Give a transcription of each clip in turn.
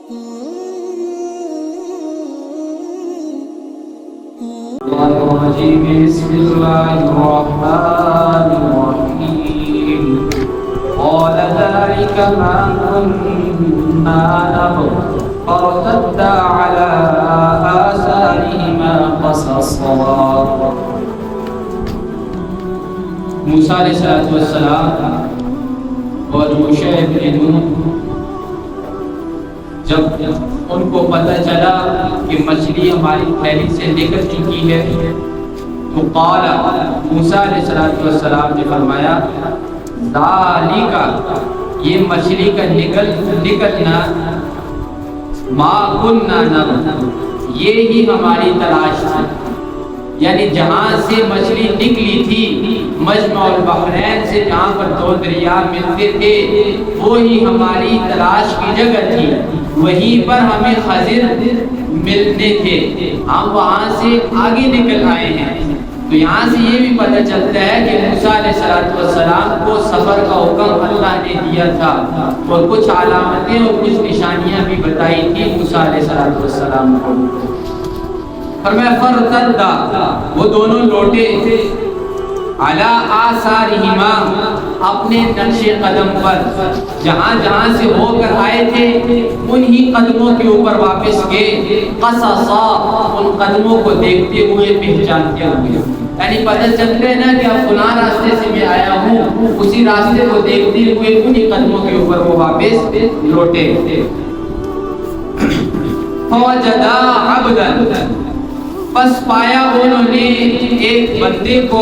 بسم الله الرحمن الرحيم قال ذلك ما كنا نبغ فارتدا على آثارهما قصصا. موسیٰ علیہ السلام اور یوشع بن نون جب ان کو پتہ چلا کہ مچھلی ہماری تھیلی سے نکل چکی ہے تو قال موسیٰ علیہ السلام نے فرمایا ذالک یہ مچھلی کا نکلنا ما کنا نبغ یہی ہماری تلاش تھی. یعنی جہاں سے مچھلی نکلی تھی مجمع البحرین سے جہاں پر دو دریا ملتے تھے وہی ہماری تلاش کی جگہ تھی, وہیں پر ہمیں خضر ملتے تھے, ہم وہاں سے آگے نکل آئے ہیں. تو یہاں سے یہ بھی پتہ چلتا ہے کہ موسیٰ علیہ السلام کو سفر کا حکم اللہ نے دیا تھا اور کچھ علامتیں اور کچھ نشانیاں بھی بتائی تھی موسیٰ علیہ السلام کو. فرمایا فرتدا وہ دونوں لوٹے علی آثارہما اپنے نقش قدم پر, جہاں جہاں سے ہو کر آئے تھے انہی قدموں کے اوپر واپس گئے. قصصا ان قدموں کو دیکھتے ہوئے پہچانتے ہوئے, یعنی پتہ چلتا ہے نا کہ اب فلاں راستے سے میں آیا ہوں, اسی راستے کو دیکھتے ہوئے انہی قدموں کے اوپر وہ واپس لوٹے. فوجدا عبدا پس پایا انہوں نے ایک بندے کو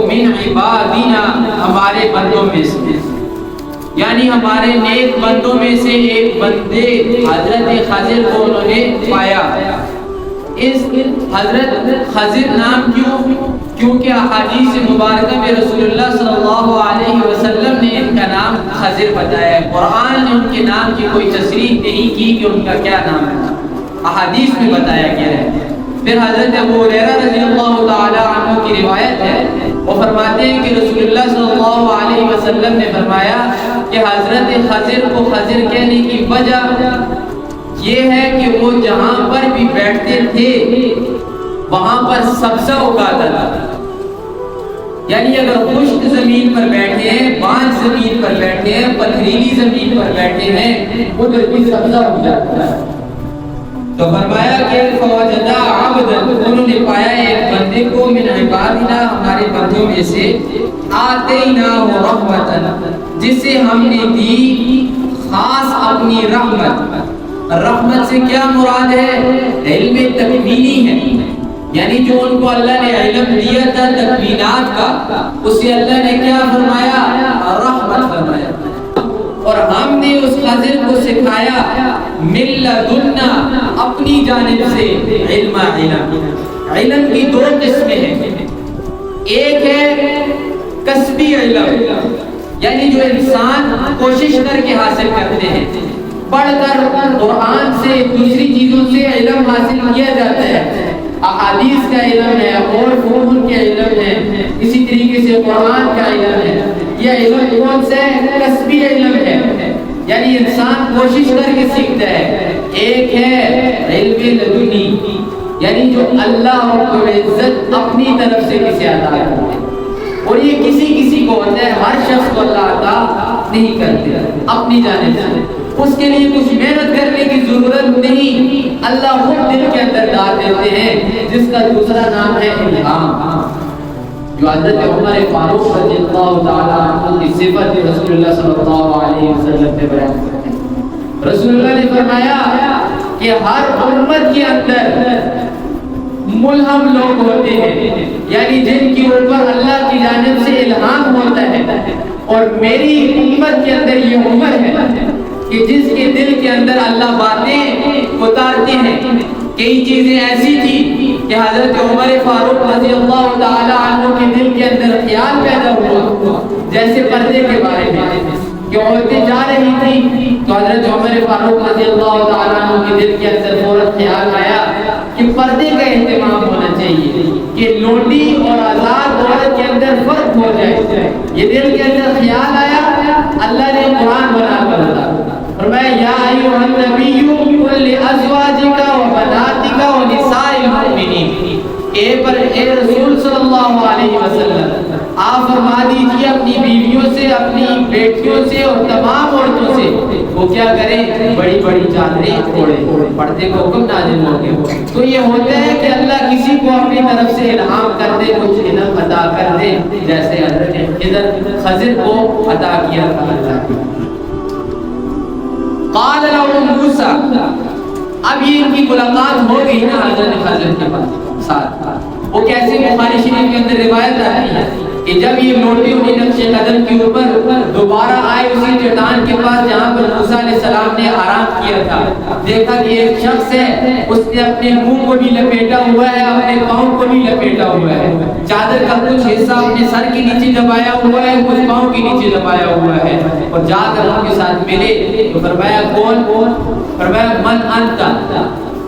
من عبادنا ہمارے بندوں میں سے, یعنی ہمارے نیک بندوں میں سے ایک بندے حضرت خضر کو انہوں نے پایا. اس حضرت خضر نام کیوں؟ کیونکہ احادیث مبارکہ میں رسول اللہ صلی اللہ علیہ وسلم نے ان کا نام خضر بتایا ہے. قرآن نے ان کے نام کی کوئی تصریح نہیں کی کہ ان کا کیا نام ہے, احادیث میں بتایا گیا ہے. پھر حضرت ابو ہریرہ رضی اللہ تعالی عنہ کی روایت ہے, وہ فرماتے ہیں کہ رسول اللہ صلی اللہ علیہ وسلم نے فرمایا کہ حضرت خضر کو خضر کہنے کی وجہ یہ ہے کہ وہ جہاں پر بھی بیٹھتے تھے وہاں پر سبزہ اگاتا تھا. یعنی اگر خشک زمین پر بیٹھے ہیں, بانجھ زمین پر بیٹھے ہیں, پتھریلی زمین پر بیٹھے ہیں, ادھر بھی سبزہ اگ جاتا ہے. تو فرمایا کہ فوجدا عبدا انہوں نے پایا ایک بندے کو من عبادنا ہمارے بندوں میں سے, آتیناہ رحمتا جسے ہم نے دی خاص اپنی رحمت. رحمت سے کیا مراد ہے؟ علم تکوینی ہے, یعنی جو ان کو اللہ نے علم دیا تھا تکوینات کا, اسے اللہ نے کیا فرمایا؟ رحمت فرمایا. اور ہم نے اس خضر کو سکھایا من لدنا اپنی جانب سے علم. علم کی دو قسمیں ہیں, ایک ہے کسبی علم یعنی جو انسان کوشش کر کے حاصل کرتے ہیں, پڑھ کر قرآن سے دوسری چیزوں سے علم حاصل کیا جاتا ہے, احادیث کا علم ہے اور فنون کا علم ہے, اسی طریقے سے قرآن کا علم ہے. یہ علم کون سے کسبی علم ہے, یعنی انسان کوشش کر کے سیکھتا ہے. ایک ہے علم لدنی یعنی جو اللہ رب العزت اپنی طرف سے کسی عطا کرتے ہیں, اور یہ کسی کو ہوتا ہے, ہر شخص کو اللہ عطا نہیں کرتے اپنی جانب سے. اس کے لیے کچھ محنت کرنے کی ضرورت نہیں, اللہ خود دل کے اندر ڈال دیتے ہیں, جس کا دوسرا نام ہے الہام. جو حضرت عمر فاروق رضی اللہ تعالی عنہ کی صفت رسول اللہ صلی اللہ علیہ وسلم نے بیان کی. رسول اللہ نے فرمایا کہ ہر امت کے اندر ملہم لوگ ہوتے ہیں, یعنی جن کے اوپر اللہ کی جانب سے الہام ہوتا ہے, اور میری امت کے اندر یہ عمر ہے کہ جس کے دل کے اندر اللہ باتیں اتارتے ہیں. کئی چیزیں ایسی تھی کہ حضرت عمر فاروق رضی اللہ تعالی عنہ کے دل کے اندر خیال پیدا ہوا, جیسے پردے کے بارے میں کہ عورتیں جا رہی تھی تو حضرت عمر فاروق رضی اللہ تعالی عنہ کے دل کے اندر فوراً خیال آیا کہ پردے کا اہتمام ہونا چاہیے, کہ لونڈی اور آزاد عورت کے اندر فرق ہو جائے. یہ دل کے اندر خیال آیا, اللہ نے قرآن بنا کر فرمایا یا ایھا النبی قل اے رسول صلی اللہ علیہ وسلم آپ فرما دیجیے اپنی بیویوں سے, اپنی بیٹیوں سے اور تمام عورتوں سے وہ کیا کریں, بڑی بڑی چادریں اوڑھیں. پردے کا حکم نازل ہو گیا. تو یہ ہوتا ہے کہ اللہ کسی کو اپنی طرف سے انعام کر دے, کچھ انعام عطا کر دے, جیسے حضرت خضر کو عطا کیا تھا. قال له موسیٰ, اب یہ ان کی ملاقات ہو گئی نا حضرت خضر کے ساتھ. وہ کیسے بخاری شریف کے اندر روایت آتی ہے کہ جب یہ لوٹے ہوئے نقش قدم کے اوپر دوبارہ آئے اسی چٹان کے پاس جہاں پر موسیٰ علیہ السلام نے آرام کیا تھا, دیکھا کہ ایک شخص ہے, اس نے اپنے منہ کو بھی لپیٹا ہوا ہے, اپنے پاؤں کو بھی لپیٹا ہوا ہے, چادر کا کچھ حصہ اپنے سر کے نیچے دبایا ہوا ہے, کچھ پاؤں کے نیچے دبایا ہوا ہے, اور جا کر ان کے ساتھ ملے تو فرمایا کون؟ فرمایا من انت,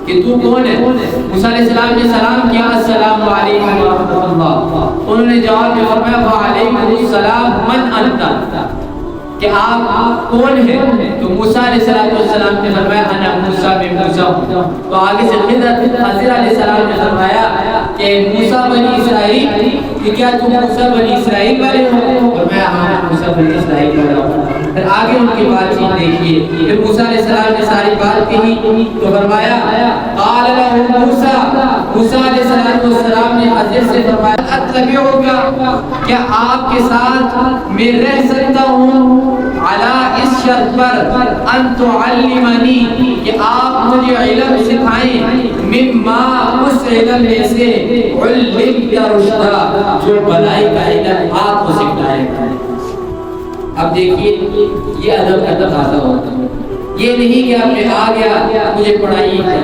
کہ تو کون ہے؟ موسیٰ علیہ السلام نے سلام کیا, السلام علیکم ورحمۃ اللہ. انہوں نے جواب میں فرمایا وعلیکم السلام من انت, کہ آپ کون ہیں؟ تو موسیٰ علیہ السلام نے فرمایا انا موسیٰ, میں موسیٰ ہوں. تو آگے سے خضر علیہ السلام نے فرمایا کہ موسیٰ بنی اسرائیل, کہ کیا تم موسیٰ بنی اسرائیل والے ہو؟ فرمایا ہاں موسیٰ بنی اسرائیل والے ہو. پھر آگے ان کی بات چیت دیکھیے. پھر موسیٰ علیہ السلام نے ساری بات کہی تو فرمایا قال له موسیٰ, موسیٰ علیہ السلام نے حضرت سے فرمایا اتبعک, کیا آپ کے ساتھ میں رہ سکتا ہوں علی اس شرط پر ان تعلمنی, کہ آپ مجھے علم سکھائیں, مما اس علم میں سے علمت رشدا, جو بھلائی کا علم آپ کو سکھائے. اب دیکھیے یہ ادب کا تقاضا ہوتا ہے, یہ نہیں کہ آپ نے آ گیا مجھے پڑھائیے,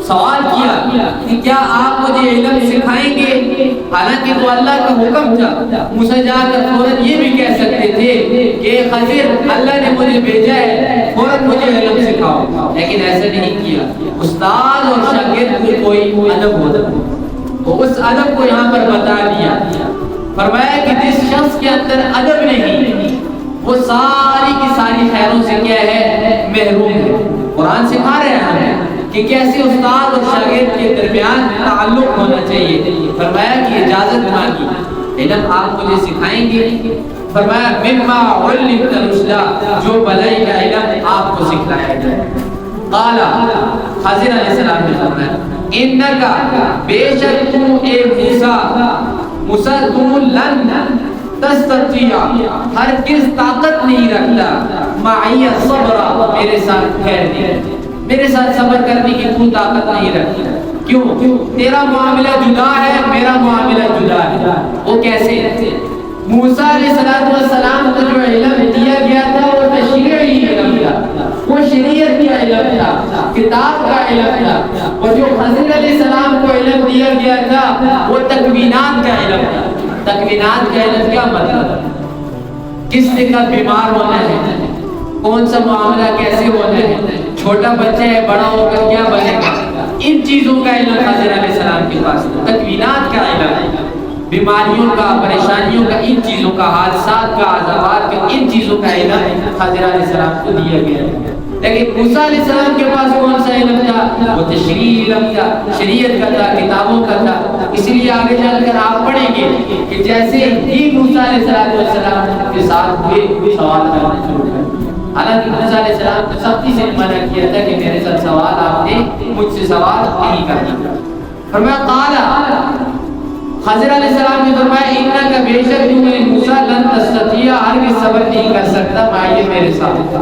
سوال کیا کہ کیا آپ مجھے علم سکھائیں گے, حالانکہ تو اللہ کا حکم تھا. موسیٰ جا کر فوراً یہ بھی کہہ سکتے تھے کہ خضر اللہ نے مجھے بھیجا ہے, فوراً مجھے علم سکھاؤ, لیکن ایسا نہیں کیا. استاد اور شاگرد میں کوئی ادب ہوتا ہے, تو اس ادب کو یہاں پر بتا دیا. فرمایا کہ جس شخص کے اندر ادب نہیں وہ ساری کی ساری خیروں سے کیا ہے, محروم ہے. قرآن سکھا رہے ہیں کہ کیسے استاد اور شاگرد کے درمیان تعلق ہونا چاہیے. فرمایا کہ اجازت مانگی, علم آپ مجھے سکھائیں گے؟ فرمایا مما علمت رشدا, جو بھلائی کا علم آپ کو سکھلایا جائے. قال خضر علیہ السلام نے فرمایا انکا, بے شک تو اے موسیٰ تو لن تستطیع, ہرگز طاقت نہیں رکھتا, معی صبر, میرے ساتھ ٹھہرنے, میرے ساتھ صبر کرنے کی تو طاقت نہیں رکھتا. کیوں؟ تیرا معاملہ جدا ہے, میرا معاملہ جدا ہے. وہ کیسے؟ موسیٰ علیہ السلام کو جو علم دیا گیا تھا وہ تشریعی علم تھا, وہ شریعت کا علم تھا, کتاب کا علم تھا. اور جو خضر علیہ السلام کو علم دیا گیا تھا وہ تکوینات کا علم تھا. تکوینات کا علم کیا مطلب؟ کس سے کا بیمار ہونا ہے, کون سا معاملہ کیسے ہونا ہے, چھوٹا بچہ ہے بڑا ہو کر کیا بنے گا, ان چیزوں کا علم خضر علیہ السلام کے پاس تھا. تکوینات کا علم, بیماریوں کا, پریشانیوں کا, ان چیزوں کا, حادثات کا, عذابات کا, ان چیزوں کا علم خضر علیہ السلام کو دیا گیا. لیکن موسیٰ علیہ السلام کے پاس کون سا علم تھا؟ وہ تشریعی علم تھا, شریعت کا تھا, کتابوں کا تھا. اس لیے آگے چل کر آپ پڑھیں گے کہ جیسے ہی موسیٰ علیہ السلام کے ساتھ ہوئے سوال کرنا شروع کر. حالانکہ موسیٰ علیہ السلام کو سختی سے منع کیا تھا کہ میرے ساتھ سوال آپ نے مجھ سے سوال نہیں کرنا. فرمایا قال, خضر علیہ السلام نے فرمایا انکا, بے شک تو اے موسیٰ لن تستطیع, ہرگز صبر نہیں کر سکتا, معی میرے ساتھ.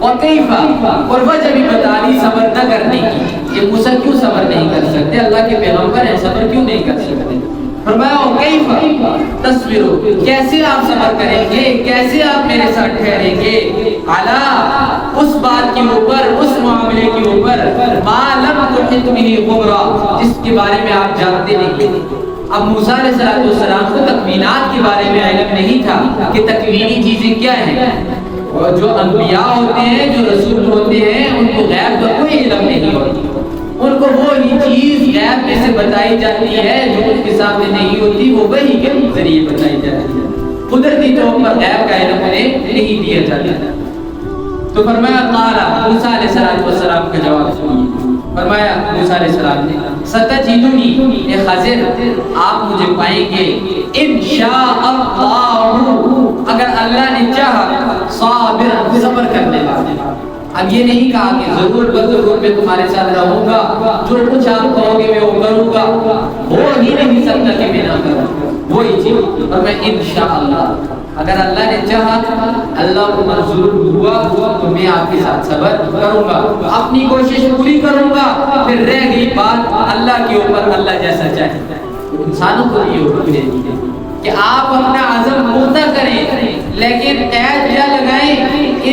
اور کیفا, اور وجہ بھی بتا دی صبر نہ کرنے کی, کہ موسیٰ کیوں صبر نہیں کر سکتے, اللہ کے پیغمبر ہیں, صبر کیوں نہیں کر سکتے. فرمایا کیفا تصبرو, کیسے آپ صبر کریں گے, کیسے آپ میرے ساتھ ٹھہریں گے, علی اس بات کے اوپر, اس معاملے کے اوپر, ما لم تحط به خبرا, جس کے بارے میں آپ جانتے نہیں. اب موسیٰ علیہ السلام کو تکوینات کے بارے میں علم نہیں تھا کہ تکوینی چیزیں کیا ہیں. اور جو انبیاء ہوتے ہیں, جو رسول ہوتے ہیں, ان کو غیب کا کوئی علم نہیں ہوتی. ان کو وہی چیز غیب میں سے بتائی جاتی ہے جو ان کے سامنے نہیں ہوتی, وہ وحی کے ذریعے بتائی جاتی ہے. قدرتی طور پر غیب کا علم انہیں نہیں دیا جاتا. تو فرمایا قال, موسیٰ علیہ السلام کا جواب سنیے. فرمایا موسیٰ علیہ السلام نے ستجدنی، اے خضر آپ مجھے پائیں گے انشاءاللہ، اگر اللہ نے چاہا، صابر، صبر کرنے والا۔ اب یہ نہیں کہا کہ ضرور بضرور میں تمہارے ساتھ رہوں گا، جو کچھ آپ کہو گے میں وہ کروں گا، ہو ہی نہیں سکتا کہ میں نہ کروں وہی چیز، اور میں انشاءاللہ، اگر اللہ نے چاہا، اللہ کو منظور ہوا تو میں آپ کے ساتھ صبر کروں گا، اپنی کوشش پوری کروں گا، پھر رہ گئی بات اللہ کے اوپر، اللہ جیسا چاہے۔ انسانوں کو یہ حکم دے دی کہ آپ اپنا عزم پختہ کریں، لیکن قید کیا لگائیں؟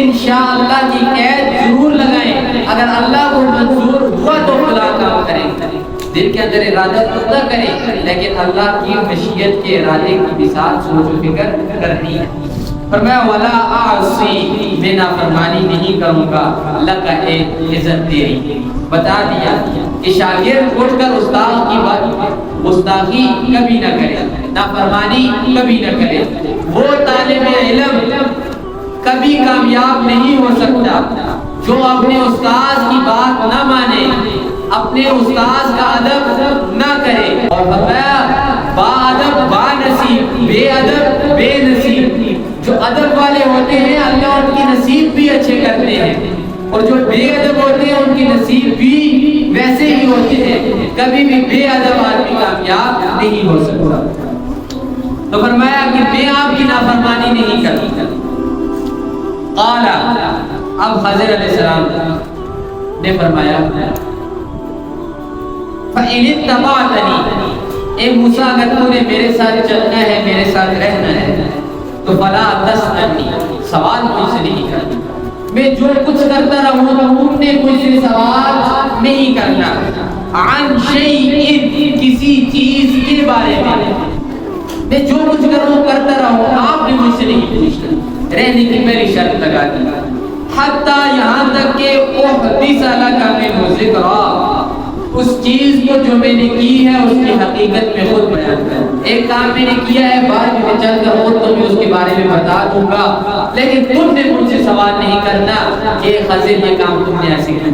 انشاءاللہ کی قید ضرور لگائیں، اگر اللہ کو منظور ہوا تو فلاں کام کریں، دل کے اندر ارادہ پختہ کریں، لیکن اللہ کی مشیت کے ارادے کی ساتھ سوچ و فکر کرنی ہے۔ فرمایا وَلَا أَعْصِي، میں نافرمانی نہیں کروں گا، لَكَ، اے عزت تیری۔ بتا دیا کہ شاگرد اٹھ کر استاد کی بات گستاخی کبھی نہ کرے، نافرمانی کبھی نہ کرے۔ وہ طالب علم کبھی کامیاب نہیں ہو سکتا جو اپنے استاد کی بات نہ مانے، اپنے استاد کا ادب نہ کرے، اور فرمایا با ادب با نصیب، بے ادب بے نصیب۔ جو ادب والے ہوتے ہیں اللہ ان کی نصیب بھی اچھے کرتے ہیں، اور جو بے ادب ہوتے ہیں ان کی نصیب بھی ویسے ہی ہوتے ہیں۔ کبھی بھی بے ادب آدمی کامیاب نہیں ہو سکتا۔ تو فرمایا کہ میں آپ کی نافرمانی نہیں کرتا۔ قال، اب خضر علیہ السلام نے فرمایا فَإِنِ اتَّبَعْتَنِي، اے موسیٰ اگر تو نے میرے ساتھ چلنا ہے، میرے ساتھ رہنا ہے، تو فَلَا تَسْأَلْنِي، سوال مجھ سے نہیں کرنا، میں جو کچھ کرتا رہوں تم نے مجھ سے سوال نہیں کرنا، عن شیء، کسی چیز کے بارے میں جو کچھ کروں کرتا رہوں، آپ نے مجھ سے نہیں پوچھنا۔ رہنے کی میری شرط لگا دی، حتیٰ یہاں تک کہ احدث لک منہ ذکرا، اس چیز کو جو میں نے کی ہے اس کی حقیقت میں خود بیان کر۔ ایک کام میں نے کیا ہے، بعد میں چل کر خود تمہیں اس کے بارے میں بتا دوں گا، لیکن تم نے مجھ سے سوال نہیں کرنا کہ خضر یہ کام تم نے ایسے کیا۔